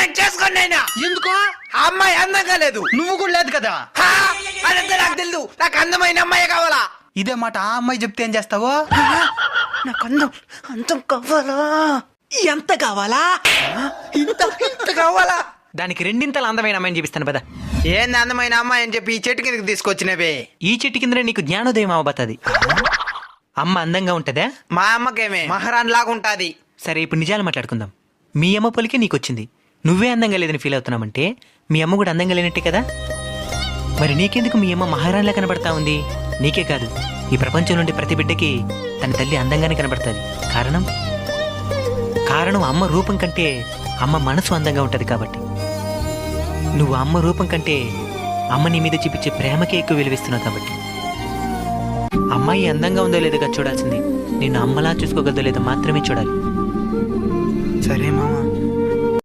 నేను చేసుకోండి అయినా. ఎందుకో? ఆ అమ్మాయి అందంగా లేదు. నువ్వు కూడా లేదు కదా. హా, అదంతా నాకు తెలుసు. నాకు అందమైన అమ్మాయి కావాలా. ఇదే మాట ఆ అమ్మాయి చెప్తే ఏం చేస్తావో? నాకు అందం కావాలా. ఎంత కావాలా? ఇంత ఇంత కావాలా? దానికి రెండింతల అందమైన అమ్మాయిని చూపిస్తాను పద. ఏంది అందమైన అమ్మాయి అని చెప్పి ఈ చెట్టు కిందకి తీసుకొచ్చినవే? ఈ చెట్టు కిందనే నీకు జ్ఞానోదయం అవబోతుంది. అమ్మ అందంగా ఉంటదా? మా అమ్మకేమే మహారాణి లాగా ఉంటాది. సరే ఇప్పుడు నిజాలు మాట్లాడుకుందాం. మీ అమ్మ పొలికే నీకు వచ్చింది. నువ్వే అందంగా లేదని ఫీల్ అవుతున్నామంటే మీ అమ్మ కూడా అందంగా లేనట్టే కదా. మరి నీకెందుకు మీ అమ్మ మహారాణిలా కనబడతా ఉంది? నీకే కాదు, ఈ ప్రపంచం నుండి ప్రతి బిడ్డకి తన తల్లి అందంగానే కనబడుతుంది. కారణం అమ్మ రూపం కంటే అమ్మ మనసు అందంగా ఉంటది కాబట్టి. నువ్వు అమ్మ రూపం కంటే అమ్మ నీ మీద చూపించే ప్రేమకే ఎక్కువ విలువిస్తున్నావు కాబట్టి. అమ్మాయి అందంగా ఉందో లేదో కదా చూడాల్సింది, నిన్ను అమ్మలా చూసుకోగలదో లేదో మాత్రమే చూడాలి. సరే మామ.